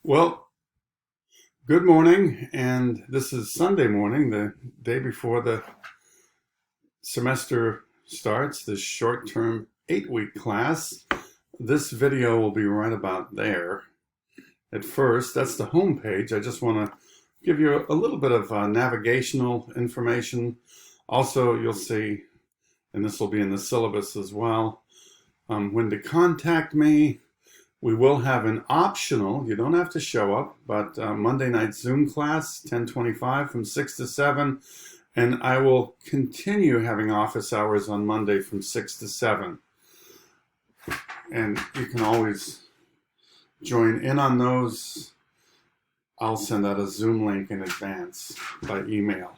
Well, good morning, and this is Sunday morning, the day before the semester starts, this short-term 8-week class. This video will be right about there. At first, that's the home page. I just want to give you a little bit of navigational information. Also, you'll see, and this will be in the syllabus as well, when to contact me. We will have an optional, you don't have to show up, but Monday night Zoom class, 10:25 from 6 to 7. And I will continue having office hours on Monday from 6 to 7. And you can always join in on those. I'll send out a Zoom link in advance by email.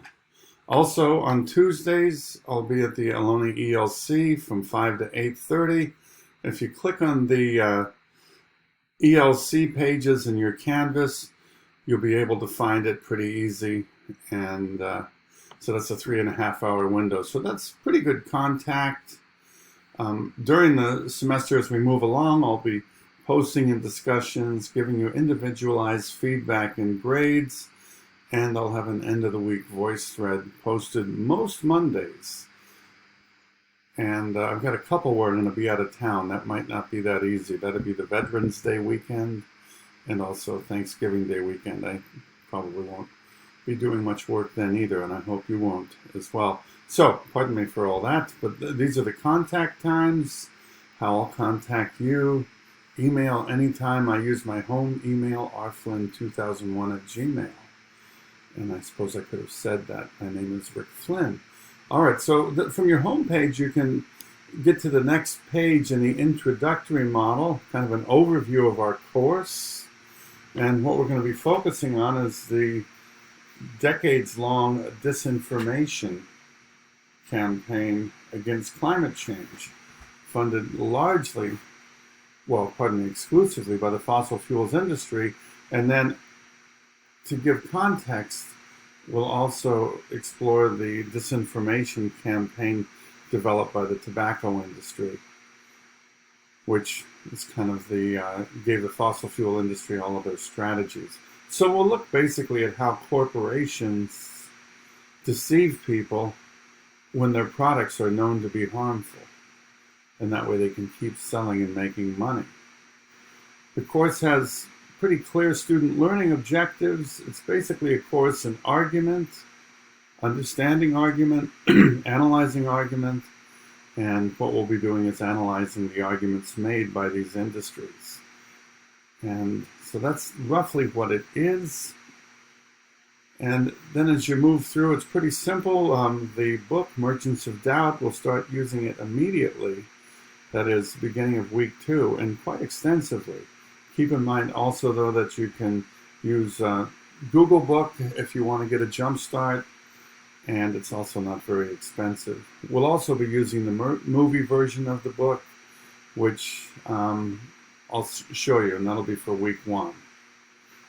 Also, on Tuesdays, I'll be at the Ohlone ELC from 5 to 8:30. If you click on the ELC pages in your Canvas, you'll be able to find it pretty easy, and so that's a 3.5-hour window. So that's pretty good contact. During the semester, as we move along, I'll be posting in discussions, giving you individualized feedback and grades, and I'll have an end of the week voice thread posted most Mondays. And I've got a couple where I'm going to be out of town. That might not be that easy. That'll be the Veterans Day weekend and also Thanksgiving Day weekend. I probably won't be doing much work then either, and I hope you won't as well. So, pardon me for all that, but these are the contact times, how I'll contact you. Email anytime. I use my home email, rflynn2001@gmail. And I suppose I could have said that. My name is Rick Flynn. All right, so from your home page, you can get to the next page in the introductory model, kind of an overview of our course. And what we're going to be focusing on is the decades-long disinformation campaign against climate change, funded largely, well, pardon me, exclusively by the fossil fuels industry. And then to give context, we'll also explore the disinformation campaign developed by the tobacco industry, which is kind of gave the fossil fuel industry all of their strategies. So we'll look basically at how corporations deceive people when their products are known to be harmful, and that way they can keep selling and making money. The course has pretty clear student learning objectives. It's basically a course in argument, understanding argument, analyzing argument, and what we'll be doing is analyzing the arguments made by these industries. And so that's roughly what it is. And then as you move through, it's pretty simple. The book, Merchants of Doubt, we'll start using it immediately. That is, beginning of week 2, and quite extensively. Keep in mind also, though, that you can use Google Book if you want to get a jump start, and it's also not very expensive. We'll also be using the movie version of the book, which I'll show you, and that'll be for week 1.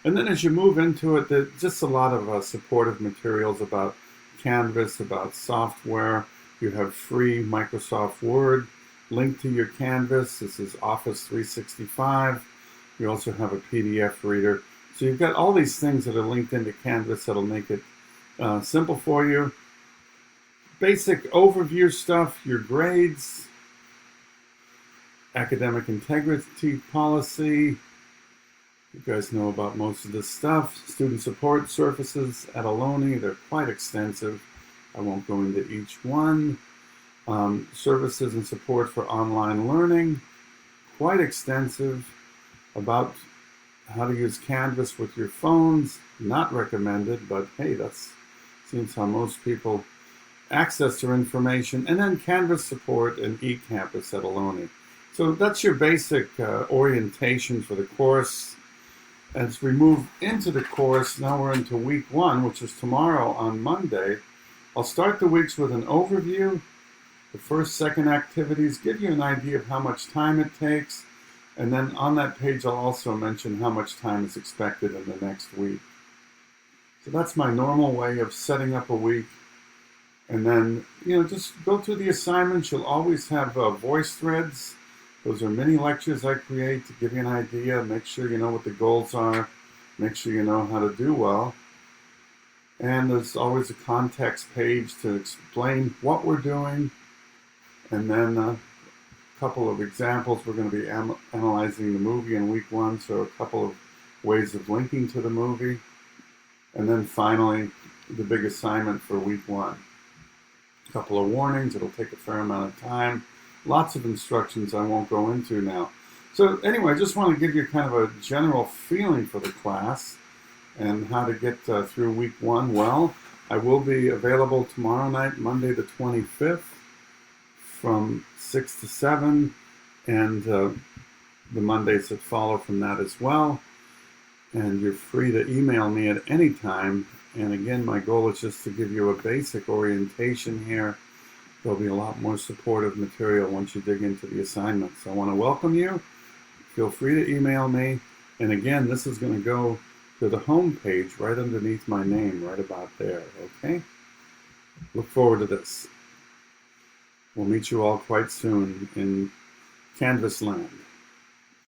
And then as you move into it, there's just a lot of supportive materials about Canvas, about software. You have free Microsoft Word linked to your Canvas. This is Office 365. You also have a PDF reader. So you've got all these things that are linked into Canvas that'll make it simple for you. Basic overview stuff, your grades, academic integrity policy. You guys know about most of this stuff. Student support services at Ohlone, they're quite extensive. I won't go into each one. Services and support for online learning, quite extensive. About how to use Canvas with your phones, not recommended, but hey, that seems how most people access their information. And then Canvas support and eCampus at Ohlone. So that's your basic orientation for the course. As we move into the course, now we're into week 1, which is tomorrow on Monday. I'll start the weeks with an overview. The first, second activities give you an idea of how much time it takes. And then on that page, I'll also mention how much time is expected in the next week. So that's my normal way of setting up a week. And then, just go through the assignments. You'll always have voice threads. Those are mini lectures I create to give you an idea, make sure you know what the goals are. make sure you know how to do well. And there's always a context page to explain what we're doing, and then a couple of examples. We're going to be analyzing the movie in week 1, so a couple of ways of linking to the movie. And then finally, the big assignment for week 1. A couple of warnings. It'll take a fair amount of time. Lots of instructions I won't go into now. So anyway, I just want to give you kind of a general feeling for the class and how to get through week 1 well. I will be available tomorrow night, Monday the 25th, from 6 to 7, and the Mondays that follow from that as well. And you're free to email me at any time. And again, my goal is just to give you a basic orientation here. There'll be a lot more supportive material once you dig into the assignments. I want to welcome you. Feel free to email me. And again, this is going to go to the home page right underneath my name, right about there, okay? Look forward to this. We'll meet you all quite soon in Canvas land.